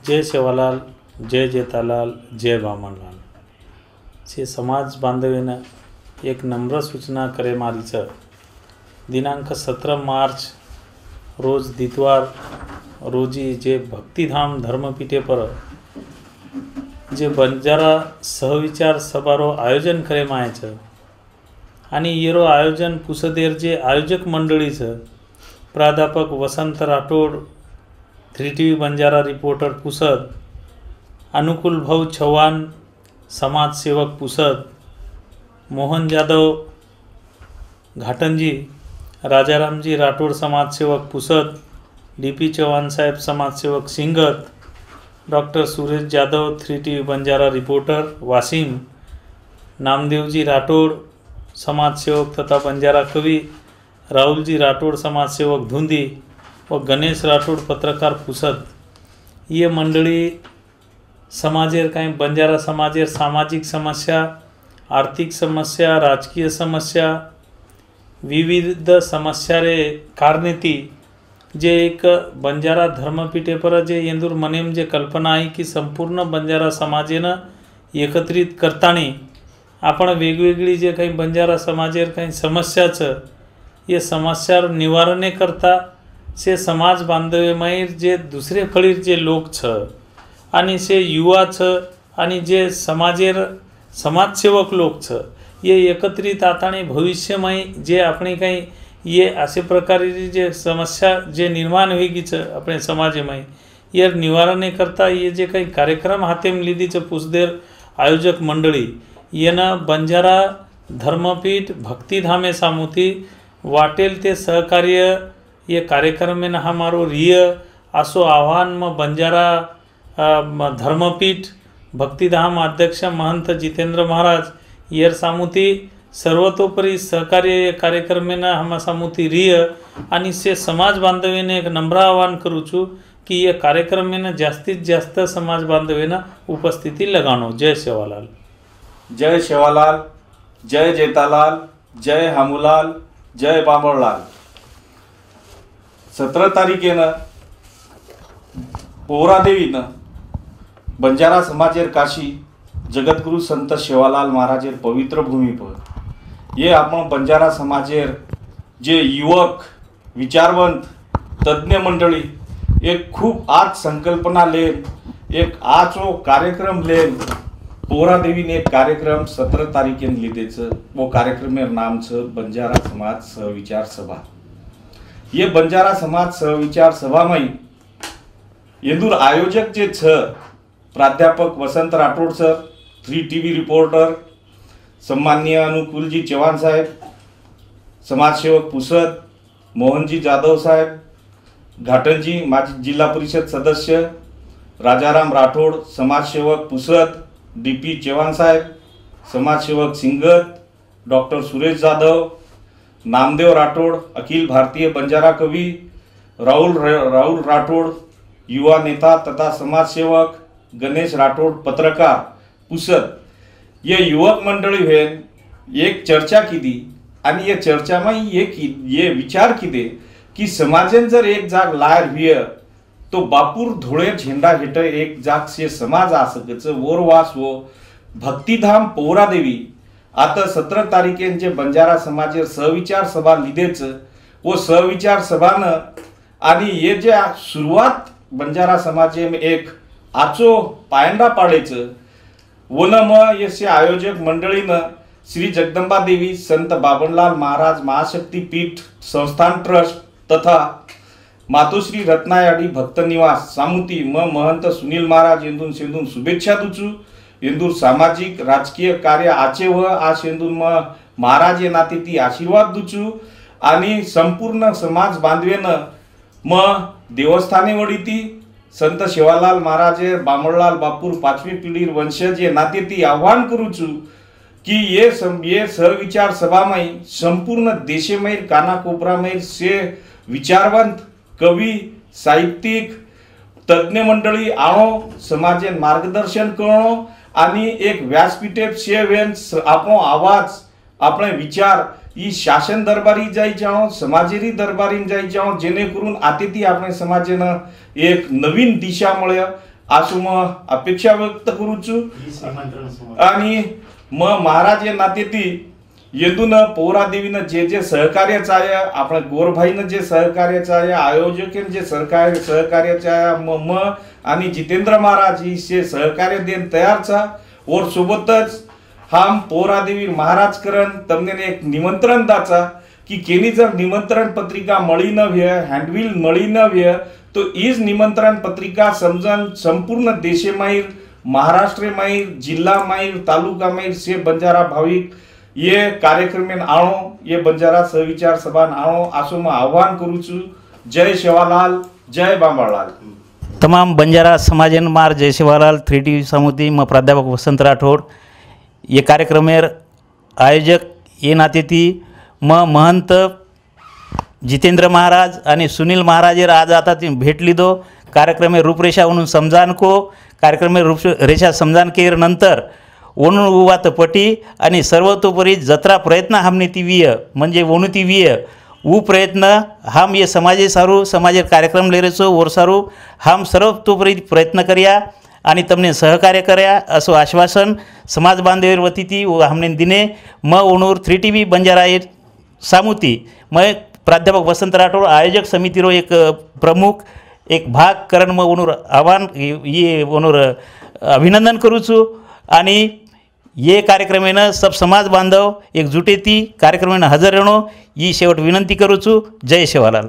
जय सेवालाल, जय जेतालाल, जय बामणलाल। से समाज बांधवीनं एक नम्र सूचना करे मारीच दिनांक 17 मार्च रोज दितवार रोजी जे भक्तिधाम धर्मपीठे पर जे बंजारा सहविचार सभारो आयोजन करे मायचं आणि येरो आयोजन पुसदेर जे आयोजक मंडळीचं प्राध्यापक वसंत राठोड 3TV बंजारा रिपोर्टर पुसद, अनुकूल भाऊ चव्हाण समाजसेवक पुसद, मोहन जाधव घाटंजी, राजारामजी राठोड समाजसेवक पुसद, DP चव्हाण साहेब समाजसेवक सिंगत, doctor Suresh Jadhav 3TV Banjara reporter Washim, Namdevji Rathod समाजसेवक तथा बंजारा कवि, राहुलजी राठोड समाजसेवक धुंदी व गणेश राठोड पत्रकार पुसद। ये मंडळी समाजेर काही बंजारा समाजेर सामाजिक समस्या, आर्थिक समस्या, राजकीय समस्या, विविध समस्या रे कारणे जे एक बंजारा धर्मपीठे पर जे येंदूर मनेम जे कल्पना आहे की संपूर्ण बंजारा समाजेनं एकत्रित करताना आपण वेगवेगळी जे काही बंजारा समाजेर काही समस्याचं ये समस्यार निवारणे करता से समाज बांधवेमय जे दुसरे फळीर जे लोक छ आणि से युवा छ आणि जे समाजेर समाजसेवक लोक छ ये एकत्रित आताने भविष्यमय जे આપણે काही ये असे प्रकारे जे समस्या जे निर्माण होगी छ अपने समाजमय ये निवारणे करता ये जे काही कार्यक्रम हातेम लीधीचं पुसदेर आयोजक मंडळी येना बंजारा धर्मपीठ भक्तिधामे सामुती वाटेल ते सहकार्य ये कार्यक्रम में हमारो रिय आसो आह्वान में बंजारा धर्मपीठ भक्तिधाम अध्यक्ष महंत जितेंद्र महाराज येर सामुती सर्वतोपरी सहकार्य कार्यक्रम में हम सामुती रिय आणि से समाज बांधवेने एक नम्र आह्वान करू छु कि ये कार्यक्रम में जास्तीत जास्त समाज बांधवेना उपस्थिति लगानो। जय सेवालाल, जय सेवालाल, जय जेतालाल, जय हमूलाल, जय बामणलाल। 17 तारीखेनं पोहरादेवीनं बंजारा समाजेर काशी जगद्गुरु संत सेवालाल महाराजेर पवित्र भूमि पर ये आपण बंजारा समाजेर जे युवक विचारवंत तज्ञ मंडळी एक खूप आज संकल्पना लेन एक आजो कार्यक्रम लेन पोहरादेवीने एक कार्यक्रम 17 तारीखेन लीधेचं वो कार्यक्रमेर नाम छ बंजारा समाज सहविचार सभा। ये बंजारा समाज सहविचार सभा में येंदूर आयोजक जे छ प्राध्यापक वसंत राठोड सर 3TV रिपोर्टर, सम्माननीय अनुकूलजी चव्हाण साहेब समाजसेवक पुसद, मोहनजी जाधव साहेब घाटंजी माजी जिल्हा परिषद सदस्य, राजाराम राठोड समाजसेवक पुसद, DP चव्हाण साहेब समाजसेवक सिंगत, डॉक्टर सुरेश जाधव, नामदेव राठोड अखिल भारतीय बंजारा कवि, राहुल राठोड युवा नेता तथा समाजसेवक, गणेश राठोड पत्रकार पुसद। ये युवक मंडळी हेन एक चर्चा की आणि ये चर्चा में ये विचार की कि समाजन जर एक जाग लायर हुए तो बापूर धोळे झेंडा हेठ एक जाग से समाज आ सकच वोरवास वो भक्तिधाम पोहरादेवी आता 17 तारीखेन जे बंजारा समाजेर सहविचार सभा लीधेच वो सहविचार सभानं आणि ये जे सुरुवात बंजारा समाजे में एक आचो पायंडा पाडेचं वन मग यसे आयोजक मंडळीनं श्री जगदंबा देवी संत बामणलाल महाराज महाशक्ति पीठ संस्थान ट्रस्ट तथा मातोश्री रत्नायाडी भक्त निवास सामुती महंत सुनील महाराज येंदून सेंदून शुभेच्छा दूचू। येंदूर सामाजिक राजकीय कार्य आचे व आ सेंदून महाराज ये नाते ती आशीर्वाद दूचू आणि संपूर्ण समाज बांधवेनं देवस्थाने वडी ती संत सेवालाल महाराजे बामणलाल बापूर 5वी पीढ़ी वंशज ये नाते ती आह्वान करूचू कि ये सहविचार सभा में संपूर्ण देशे में काना कोपरा में से विचारवंत कवि साहित्यिक तज्ञ मंडळी आणो समाजेन मार्गदर्शन करणो आणि एक व्यासपीठे सेवेन आपणो आवाज આપણે વિચાર ઈ શાસન દરબારી જાય જાણો સમાજેરી દરબારી જાય જાણો જેને કरून આતીથી આપણે સમાજને એક નવીન દિશા મળે आसू मग अपेक्षा व्यक्त करूचू आणि मग महाराज या नाते ती येदून पौरादेवीनं जे जे सहकार्य चाहे आपण गोरभाईनं जे सहकार्य चाहे आयोजक जे सहकार्य चाहे म आणि जितेंद्र महाराज ही से सहकार्य देन तयार छा और सोबतच हम पौरादेवी महाराज करण तमने एक निमंत्रण दाचा की केनी जर निमंत्रण पत्रिका मळी न व्य हँडबिल मळी न व्य तो इज निमंत्रण पत्रिका समजन संपूर्ण देशे माहीर महाराष्ट्र माहीर जिल्हा माहीर तालुका माहीर से बंजारा भाविक ये कार्यक्रम में आणो ये बंजारा सहविचार सभा आणो आसो में आह्वान करू छू। जय सेवालाल जय बांबालाल। तमाम बंजारा समाजन मार जय सेवालाल 3TV समिति में प्राध्यापक वसंत राठौड़ ये कार्यक्रम में आयोजक ये नाते थी महंत जितेंद्र महाराज आणि सुनील महाराज आज आता भेट लीधो कार्यक्रम में रूपरेषा म्हणून समजान को कार्यक्रम में रूपरेषा समजान के नंतर ओणून उवात पटी आणि सर्वतोपरी जत्रा प्रयत्न हमने ती विय म्हणजे ओणू ती विय वो प्रयत्न हम ये समाजे सारू समाजे कार्यक्रम ले रहे और सारू हम सर्वतोपरी प्रयत्न करिया आणि तमने सहकार्य कर्या असो आश्वासन समाज बांधवेर वती थी वो हमने दिने म ओणूर 3TV बंजारा सामुती मैं प्राध्यापक वसंत राठौड़ आयोजक समिति रो एक प्रमुख एक भाग करण म ओणूर आह्वान ये ओणूर अभिनंदन करू छू आणि ये कार्यक्रम में सब समाज बांधव एकजुटेती कार्यक्रम में हजर रहणो ये शेवट विनंती करू छू। जय सेवालाल।